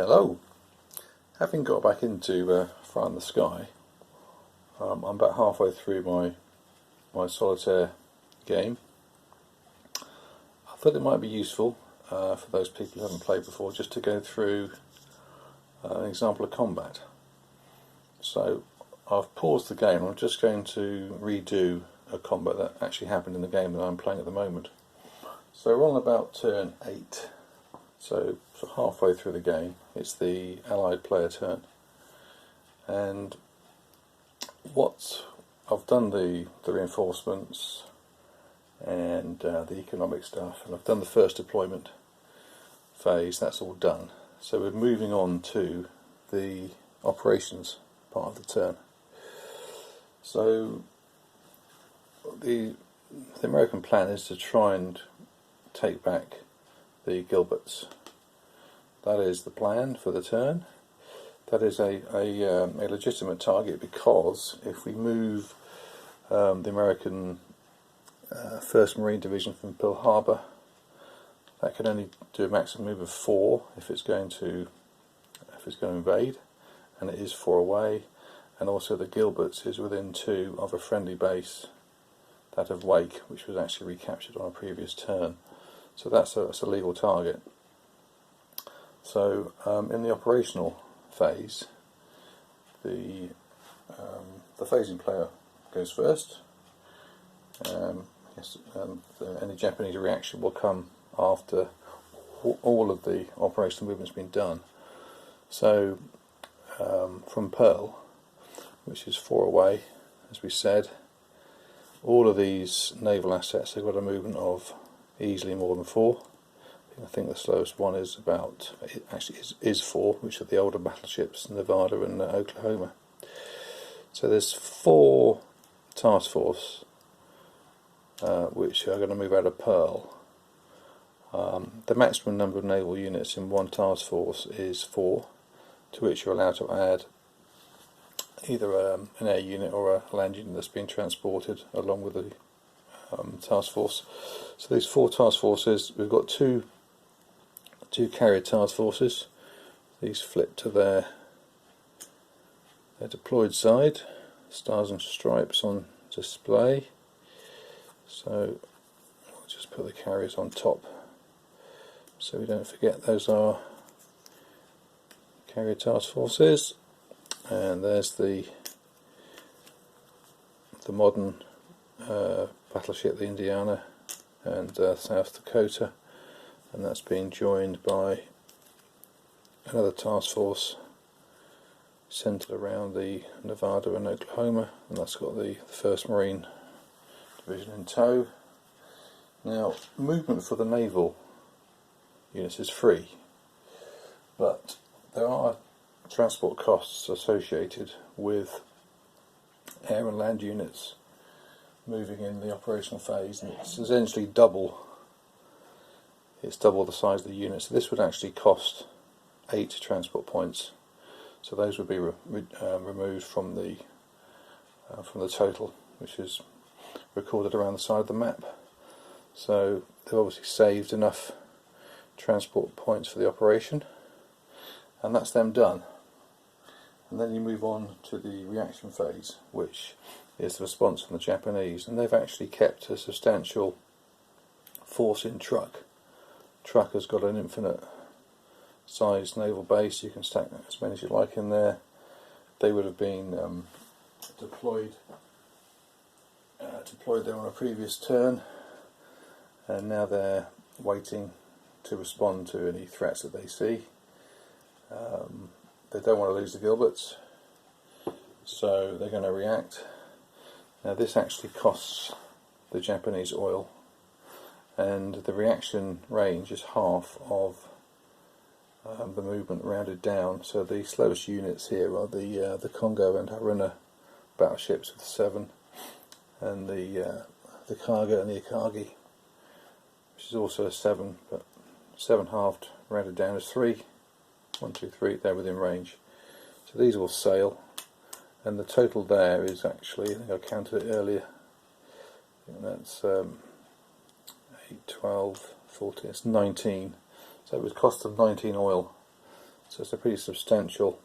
Hello. Having got back into Fire in the Sky, I'm about halfway through my solitaire game. I thought it might be useful for those people who haven't played before just to go through an example of combat. So I've paused the game. I'm just going to redo a combat that actually happened in the game that I'm playing at the moment. So we're on about turn 8. So halfway through the game, it's the allied player turn, and what I've done the reinforcements and the economic stuff, and I've done the first deployment phase. That's all done. So we're moving on to the operations part of the turn. So the American plan is to try and take back the Gilberts. That is the plan for the turn. That is a legitimate target, because if we move the American 1st Marine Division from Pearl Harbor, that can only do a maximum move of 4 if it's going to invade, and it is 4 away. And also the Gilberts is within 2 of a friendly base, that of Wake, which was actually recaptured on a previous turn. So that's a legal target. So in the operational phase, the phasing player goes first. Any Japanese reaction will come after all of the operational movement's been done. So from Pearl, which is 4 away, as we said, all of these naval assets have got a movement of easily more than 4. I think the slowest one is is 4, which are the older battleships, Nevada and Oklahoma. So there's 4 task force which are going to move out of Pearl. The maximum number of naval units in one task force is 4, to which you're allowed to add either an air unit or a land unit that's been transported along with the task force. So these 4 task forces, we've got two carrier task forces. These flip to their deployed side, stars and stripes on display. So we'll just put the carriers on top so we don't forget those are carrier task forces. And there's the modern battleship, the Indiana, and South Dakota, and that's being joined by another task force centered around the Nevada and Oklahoma, and that's got the 1st Marine Division in tow. Now, movement for the naval units is free, but there are transport costs associated with air and land units moving in the operational phase, and it's essentially double the size of the unit. So this would actually cost 8 transport points, so those would be removed from the total, which is recorded around the side of the map. So they've obviously saved enough transport points for the operation, and that's them done. And then you move on to the reaction phase, which is the response from the Japanese, and they've actually kept a substantial force in Truk. Truk has got an infinite sized naval base. You can stack as many as you like in there. They would have been deployed there on a previous turn, and now they're waiting to respond to any threats that they see. They don't want to lose the Gilberts, so they're going to react. Now this actually costs the Japanese oil, and the reaction range is half of the movement rounded down. So the slowest units here are the Congo and Haruna battleships with 7, and the Kaga and the Akagi, which is also a 7, but 7 halved rounded down is 3. 1, 2, 3, they're within range. So these will sail, and the total there is actually, I think I counted it earlier, and that's 8, 12, 14, it's 19. So it would cost them 19 oil So it's a pretty substantial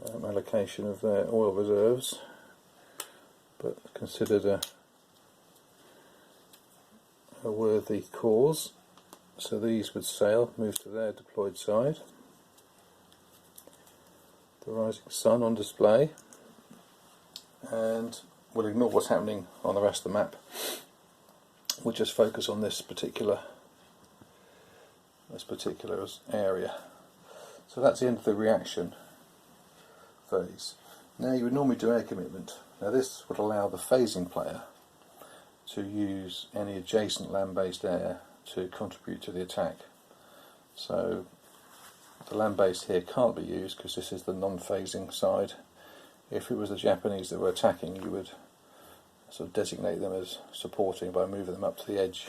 allocation of their oil reserves, but considered a worthy cause. So these would sail, move to their deployed side. The rising sun on display, and we'll ignore what's happening on the rest of the map. We'll just focus on this particular area. So that's the end of the reaction phase. Now you would normally do air commitment. Now this would allow the phasing player to use any adjacent land-based air to contribute to the attack. So the land-based here can't be used because this is the non-phasing side. If it was the Japanese that were attacking, you would sort of designate them as supporting by moving them up to the edge,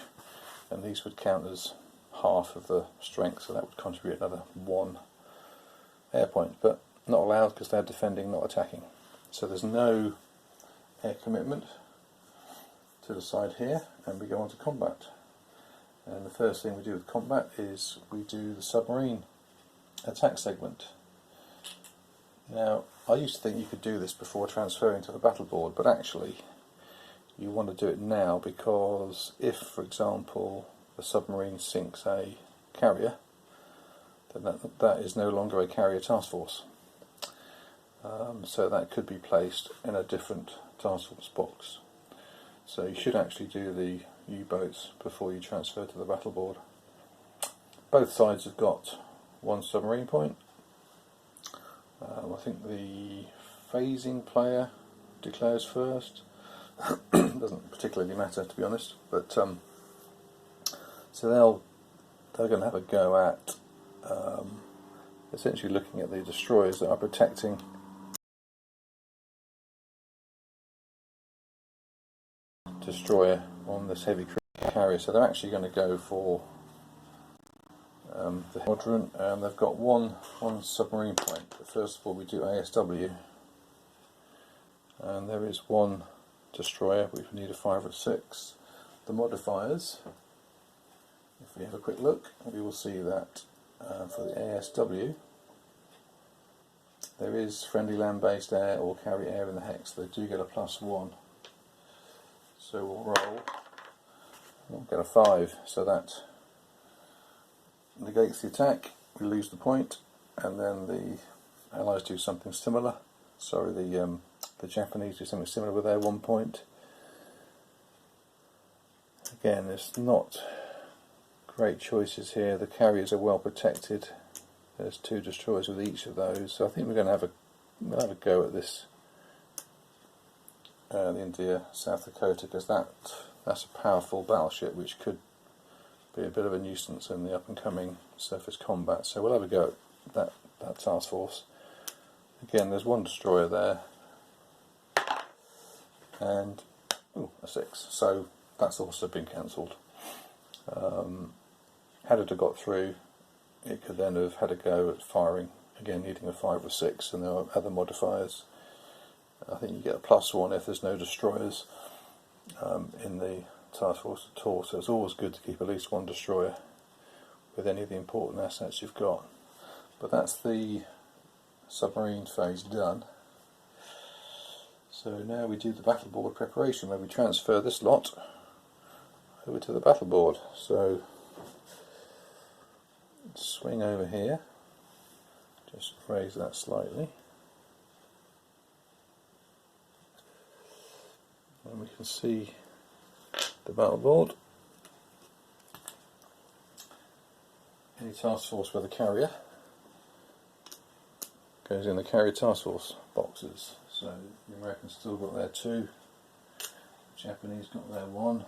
and these would count as half of the strength, so that would contribute another 1 air point, but not allowed because they're defending, not attacking. So there's no air commitment to the side here, and we go on to combat. And the first thing we do with combat is we do the submarine attack segment. Now, I used to think you could do this before transferring to the battle board, but actually you want to do it now, because if, for example, the submarine sinks a carrier, then that is no longer a carrier task force. So that could be placed in a different task force box. So you should actually do the U-boats before you transfer to the battle board. Both sides have got 1 submarine point. I think the phasing player declares first. Doesn't particularly matter, to be honest, but so they're going to have a go at essentially looking at the destroyers that are protecting destroyer on this heavy carrier. So they're actually going to go for the quadrant, and they've got one submarine point. But first of all, we do ASW, and there is 1 destroyer. We need a 5 or 6. The modifiers, if we have a quick look, we will see that for the ASW there is friendly land-based air or carry air in the hex. They do get a +1. So we'll roll. We'll get a 5, so that negates the attack. We lose the point, and then the Allies do something similar. Sorry, the Japanese do something similar with their 1 point. Again, there's not great choices here. The carriers are well protected. There's 2 destroyers with each of those. So I think we're going to have a go at this. The India, South Dakota, because that's a powerful battleship which could be a bit of a nuisance in the up-and-coming surface combat. So we'll have a go at that task force. Again, there's 1 destroyer there, and a 6. So that's also been cancelled. Had it have got through, it could then have had a go at firing, again needing a 5 or 6, and there are other modifiers. I think you get a +1 if there's no destroyers in the task force at all, so it's always good to keep at least 1 destroyer with any of the important assets you've got. But that's the submarine phase done. So now we do the battle board preparation, where we transfer this lot over to the battle board. So swing over here, just raise that slightly, and we can see the battle board. Any task force with a carrier goes in the carrier task force boxes. So the Americans still got their 2, the Japanese got their 1.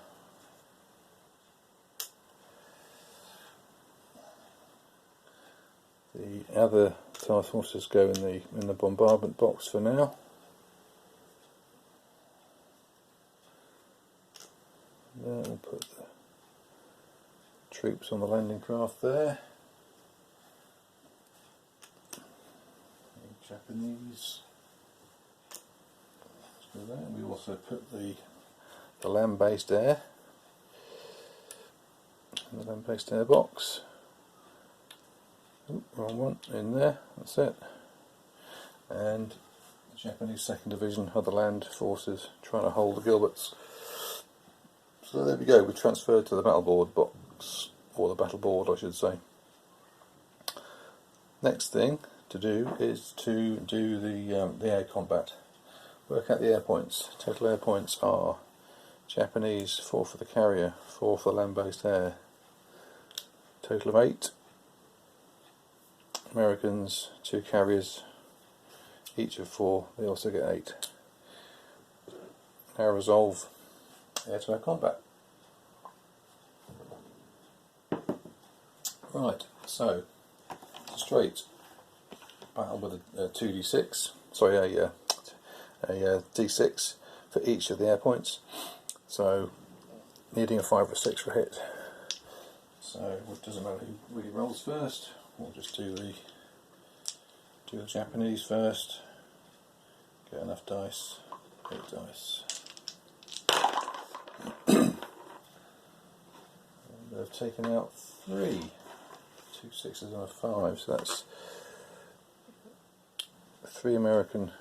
The other task forces go in the bombardment box for now. There we'll put the troops on the landing craft there. The Japanese. Let's go there. We also put the land-based air in the land-based air box. Wrong one, in there, that's it. And the Japanese 2nd Division are the land forces trying to hold the Gilberts. So there we go, we transferred to the battle board box, or the battle board I should say. Next thing to do is to do the air combat. Work out the air points. Total air points are Japanese 4 for the carrier, 4 for the land-based air. Total of 8. Americans 2 carriers, each of 4. They also get 8. Now resolve air-to-air combat. Right, so straight battle with a 2d6. Sorry, a d6 for each of the air points. So needing a 5 or 6 for a hit. So it doesn't matter who really rolls first. We'll just do the Japanese first. Get enough dice. 8 dice. They've taken out 3. 2 6s and a 5. So that's 3 American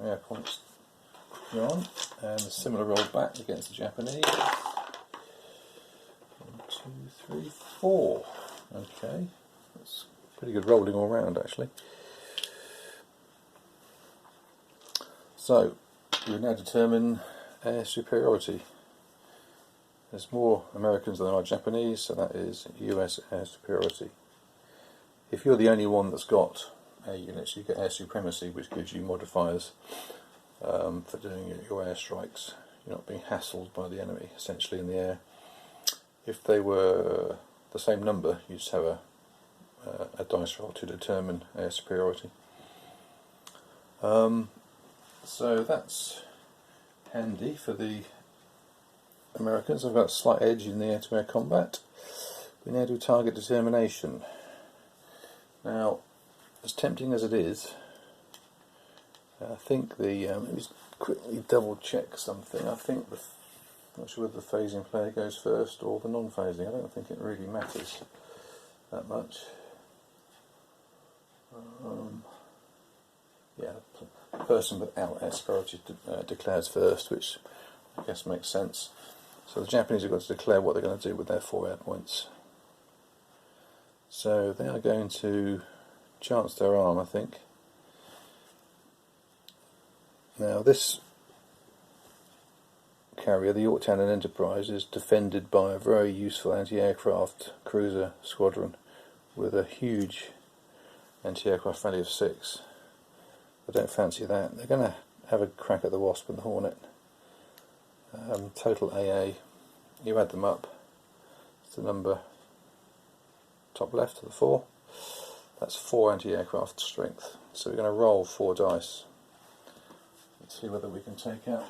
air points gone, and a similar roll back against the Japanese. 1, 2, 3, 4. Okay, that's pretty good rolling all round actually. So we now determine air superiority. There's more Americans than there are Japanese, so that is US air superiority. If you're the only one that's got air units, you get air supremacy, which gives you modifiers for doing your airstrikes. You're not being hassled by the enemy, essentially, in the air. If they were the same number, you just have a dice roll to determine air superiority. So that's handy for the Americans. I've got a slight edge in the air-to-air combat. We now do target determination. Now, as tempting as it is, I think let me just quickly double check something. I think I'm not sure whether the phasing player goes first or the non-phasing. I don't think it really matters that much. Yeah, the person without air superiority declares first, which I guess makes sense. So the Japanese have got to declare what they're going to do with their 4 air points. So they are going to chance their arm, I think. Now this carrier, the Yorktown Enterprise, is defended by a very useful anti-aircraft cruiser squadron with a huge anti-aircraft value of 6. I don't fancy that. They're going to have a crack at the Wasp and the Hornet. Total AA, you add them up, it's the number top left of the 4. That's 4 anti-aircraft strength. So we're going to roll 4 dice. Let's see whether we can take out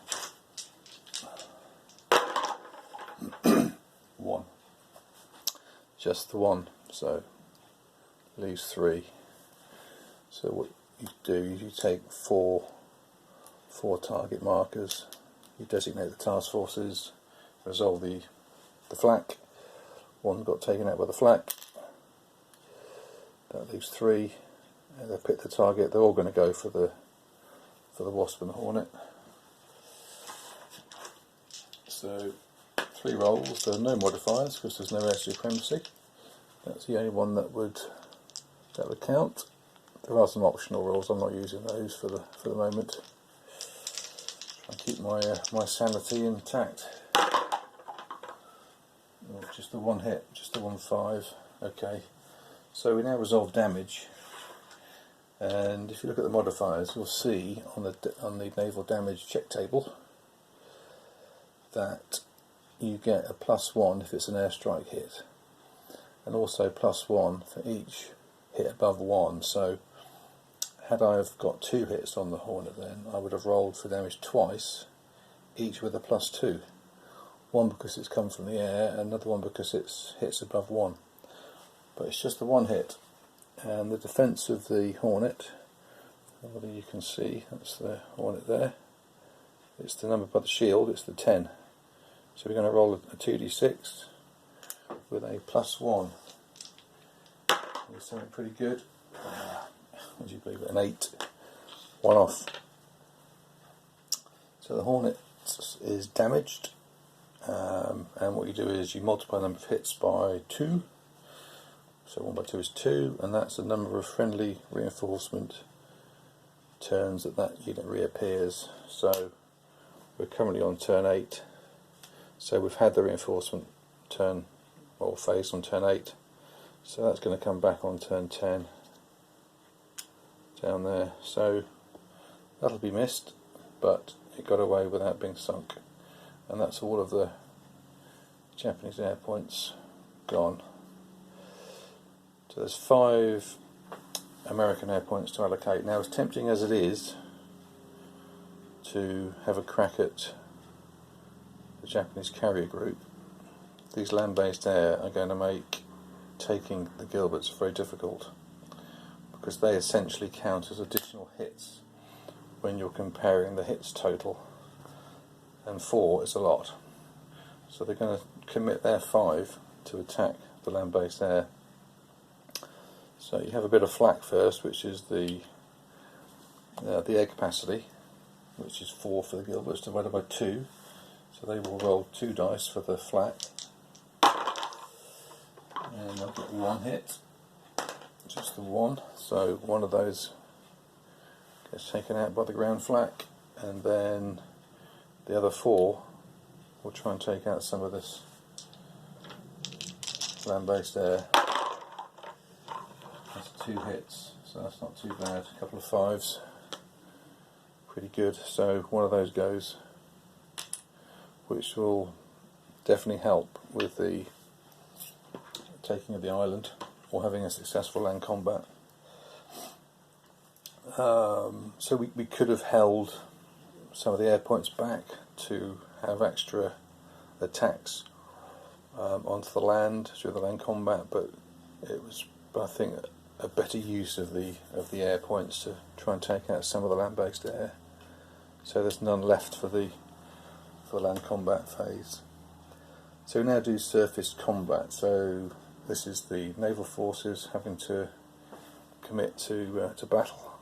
1. Just the 1, so leaves 3. So what you do is you take 4 target markers, you designate the task forces, resolve the flak. 1 got taken out by the flak. That leaves 3, and they pick the target. They're all going to go for the Wasp and the Hornet. So 3 rolls. There are no modifiers because there's no air supremacy. That's the only one that would count. There are some optional rolls. I'm not using those for the moment. Try and keep my sanity intact. Oh, just the 1 hit, just the 1 5. Okay. So we now resolve damage, and if you look at the modifiers, you'll see on the naval damage check table that you get a +1 if it's an airstrike hit, and also +1 for each hit above 1. So had I have got 2 hits on the Hornet, then I would have rolled for damage twice, each with a +2. One because it's come from the air, and another one because it's hits above 1. But it's just the 1 hit. And the defence of the Hornet, whether you can see, that's the Hornet there. It's the number by the shield, it's the 10. So we're going to roll a 2d6 with a +1. is something pretty good. Would you believe it? An 8, 1 off. So the Hornet is damaged, and what you do is you multiply the number of hits by 2. So 1 by 2 is 2, and that's the number of friendly reinforcement turns that unit reappears. So we're currently on turn 8, so we've had the reinforcement turn or phase on turn 8, so that's going to come back on turn 10 down there. So that'll be missed, but it got away without being sunk, and that's all of the Japanese air points gone. So there's 5 American air points to allocate. Now, as tempting as it is to have a crack at the Japanese carrier group, these land-based air are going to make taking the Gilberts very difficult, because they essentially count as additional hits when you're comparing the hits total, and 4 is a lot. So they're going to commit their 5 to attack the land-based air. So you have a bit of flak first, which is the air capacity, which is 4 for the Gilberts divided by 2. So they will roll 2 dice for the flak, and they'll get 1 hit, just the 1. So one of those gets taken out by the ground flak, and then the other 4 will try and take out some of this land-based air. That's 2 hits, so that's not too bad. A couple of 5s, pretty good. So one of those goes, which will definitely help with the taking of the island or having a successful land combat. So we could have held some of the air points back to have extra attacks onto the land during the land combat, but it was, I think, a better use of the air points to try and take out some of the land-based air. So there's none left for the land combat phase. So we now do surface combat. So this is the naval forces having to commit to battle,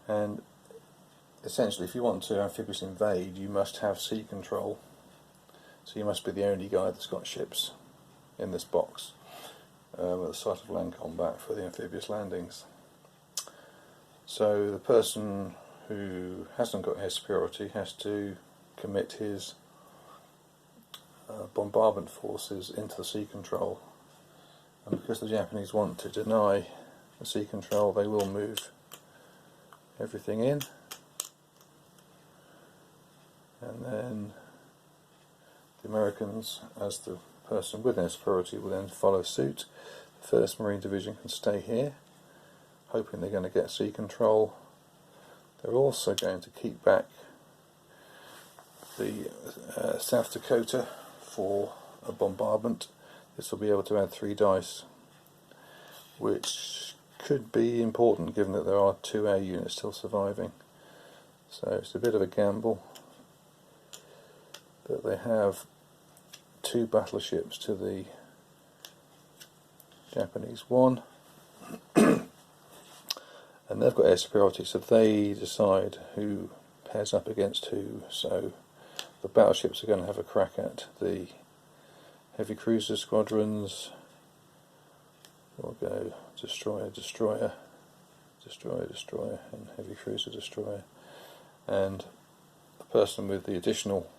and essentially, if you want to amphibious invade, you must have sea control. So you must be the only guy that's got ships in this box at the site of land combat for the amphibious landings. So the person who hasn't got air superiority has to commit his bombardment forces into the sea control, and because the Japanese want to deny the sea control, they will move everything in, and then the Americans, as the person with air superiority, will then follow suit. The 1st Marine Division can stay here, hoping they're going to get sea control. They're also going to keep back the South Dakota for a bombardment. This will be able to add 3 dice, which could be important given that there are 2 air units still surviving. So it's a bit of a gamble, but they have 2 battleships to the Japanese 1, and they've got air superiority, so they decide who pairs up against who. So the battleships are going to have a crack at the heavy cruiser squadrons. We'll go destroyer, destroyer, destroyer, destroyer, and heavy cruiser, destroyer. And the person with the additional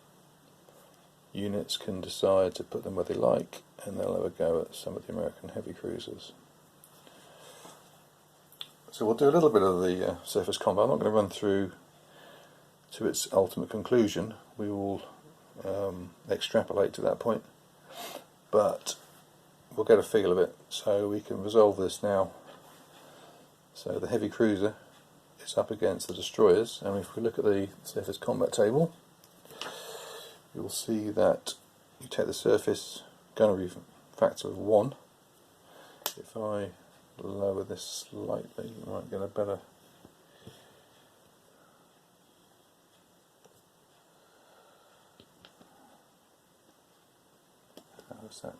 units can decide to put them where they like, and they'll have a go at some of the American heavy cruisers. So we'll do a little bit of the surface combat. I'm not going to run through to its ultimate conclusion. We will extrapolate to that point, but we'll get a feel of it, so we can resolve this now. So the heavy cruiser is up against the destroyers, and if we look at the surface combat table, you'll see that you take the surface gunnery factor of 1. If I lower this slightly, you might get a better... How is that?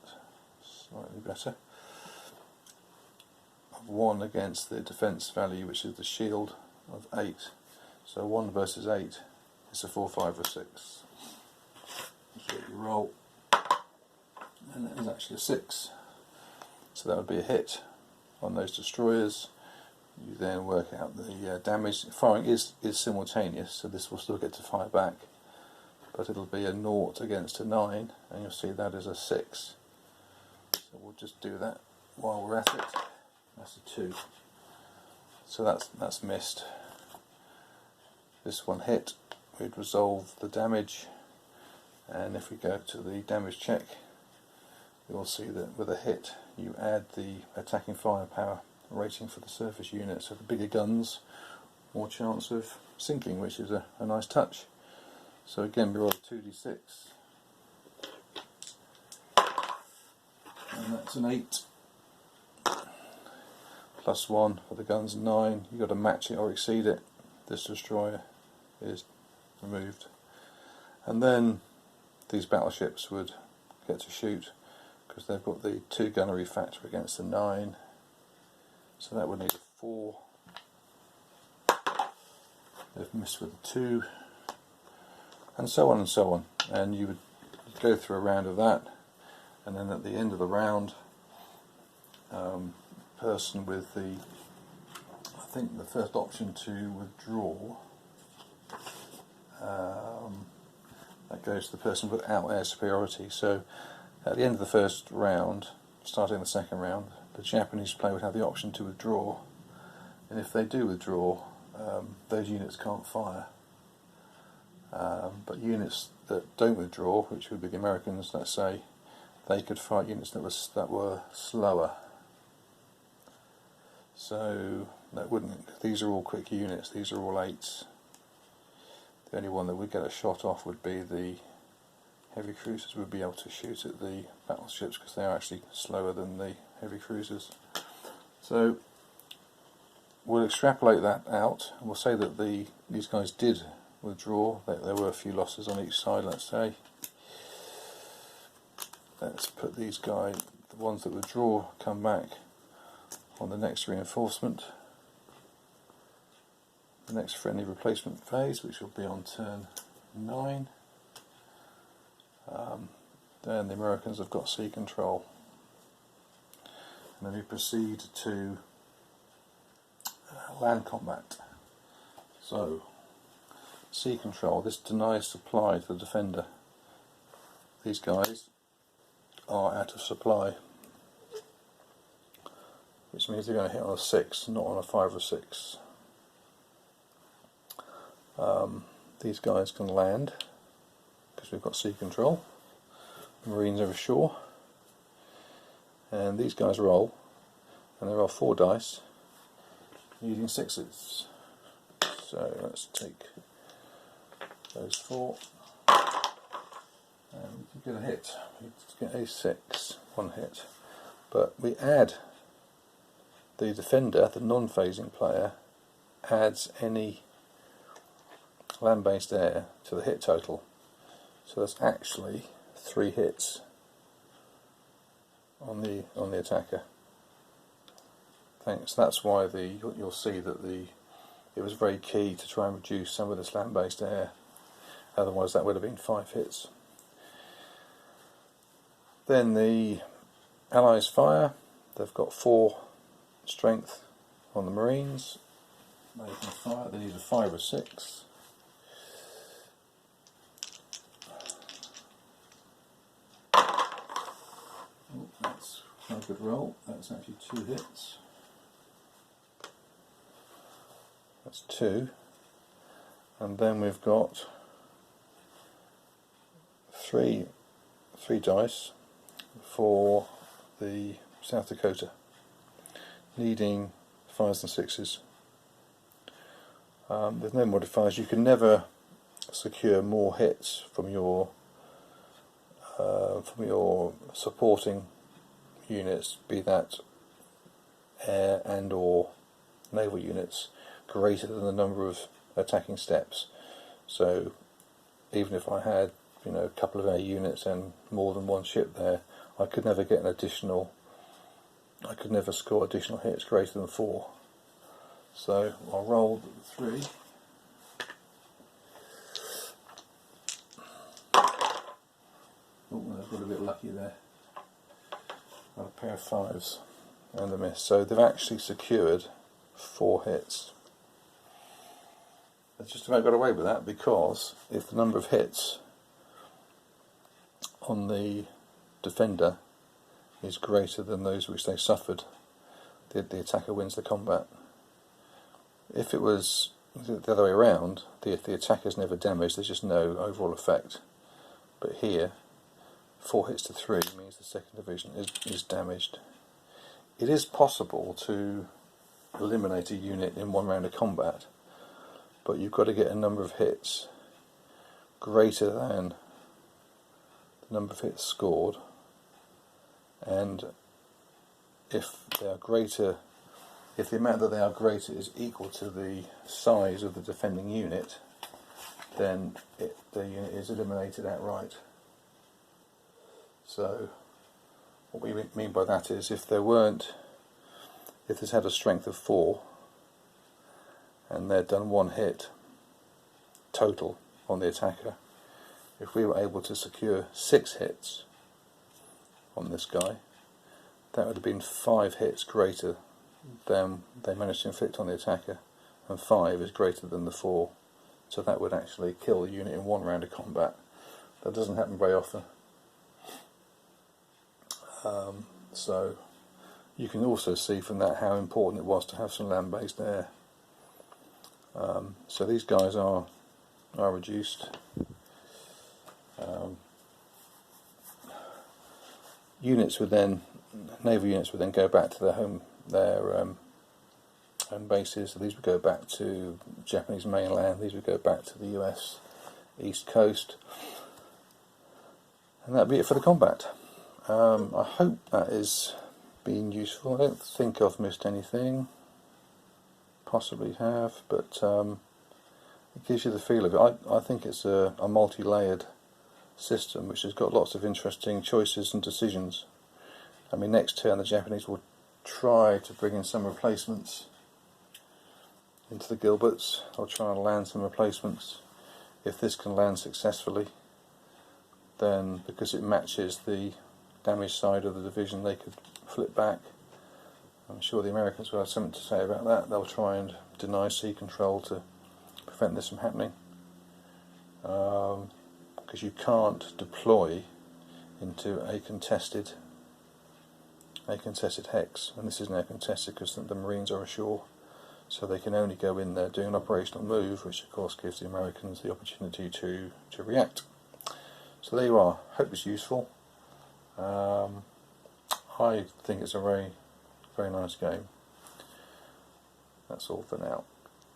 Slightly better. 1 against the defence value, which is the shield of 8. So 1 versus 8 is a 4, 5 or 6. So you roll, and that is actually a 6. So that would be a hit on those destroyers. You then work out the damage. Firing is simultaneous, so this will still get to fire back, but it'll be a 0 against a 9, and you'll see that is a 6. So we'll just do that while we're at it. That's a 2. So that's missed. This one hit. We'd resolve the damage, and if we go to the damage check, you'll see that with a hit you add the attacking firepower rating for the surface unit. So the bigger guns, more chance of sinking, which is a nice touch. So again, we roll a 2d6, and that's an 8. Plus 1 for the guns, 9. You've got to match it or exceed it. This destroyer is removed. And then these battleships would get to shoot, because they've got the 2 gunnery factor against the 9. So that would need a 4. They've missed with a 2. And so on and so on. And you would go through a round of that, and then at the end of the round, person with the, I think the first option to withdraw, that goes to the person without air superiority. So at the end of the first round, starting the second round, the Japanese player would have the option to withdraw, and if they do withdraw, those units can't fire. But units that don't withdraw, which would be the Americans, let's say, they could fight units that were slower. So that wouldn't. These are all quick units. These are all 8s. The only one that would get a shot off would be the heavy cruisers. Would be able to shoot at the battleships because they are actually slower than the heavy cruisers. So we'll extrapolate that out, and we'll say that these guys did withdraw. There were a few losses on each side, let's say. Let's put these guys, the ones that withdraw, come back on the next reinforcement, the next friendly replacement phase, which will be on turn 9. Then the Americans have got sea control, and then we proceed to land combat. So sea control, this denies supply to the defender. These guys are out of supply, which means they're going to hit on a 6, not on a 5 or 6. These guys can land because we've got sea control. The Marines are ashore, and these guys roll, and there are 4 dice using 6s. So let's take those 4, and we can get a hit. We get a 6, 1 hit, but we add the defender, the non-phasing player, adds any land-based air to the hit total. So that's actually 3 hits on the attacker. Thanks. That's why you'll see that it was very key to try and reduce some of this land-based air. Otherwise, that would have been 5 hits. Then the Allies fire. They've got 4 strength on the Marines. They can fire. They need a 5 or 6. Oh, that's quite a good roll. That's actually 2 hits. That's 2. And then we've got 3 dice for the South Dakota, needing 5s and 6s. There's no modifiers. You can never secure more hits from your supporting units, be that air and or naval units, greater than the number of attacking steps. So even if I had a couple of air units and more than 1 ship there, I could never get an additional I could never score additional hits greater than 4. So I'll roll 3. Oh, I got a bit lucky there. Got a pair of 5s and a miss. So they've actually secured 4 hits. They just about got away with that, because if the number of hits on the defender is greater than those which they suffered, the attacker wins the combat. If it was the other way around, the attacker's never damaged, there's just no overall effect. But here, 4 hits to 3 means the second division is damaged. It is possible to eliminate a unit in one round of combat, but you've got to get a number of hits greater than the number of hits scored, and if they are greater, if the amount that they are greater is equal to the size of the defending unit, then the unit is eliminated outright. So what we mean by that is, if this had a strength of 4 and they'd done 1 hit total on the attacker, if we were able to secure 6 hits on this guy, that would have been 5 hits greater than they managed to inflict on the attacker, and 5 is greater than the 4, so that would actually kill the unit in one round of combat. That doesn't happen very often. So you can also see from that how important it was to have some land-based air. So these guys are reduced. Naval units would then go back to their home bases. So these would go back to Japanese mainland. These would go back to the US East Coast, and that'd be it for the combat. I hope that is being useful. I don't think I've missed anything. Possibly have, but it gives you the feel of it. I think it's a multi-layered system which has got lots of interesting choices and decisions. I mean, next turn the Japanese will try to bring in some replacements into the Gilberts. They'll try and land some replacements. If this can land successfully, then because it matches the damage side of the division, they could flip back. I'm sure the Americans will have something to say about that. They'll try and deny sea control to prevent this from happening, because you can't deploy into a contested hex, and this is now contested because the Marines are ashore, so they can only go in there doing an operational move, which of course gives the Americans the opportunity to react. So there you are. Hope it's useful. I think it's a very, very nice game. That's all for now.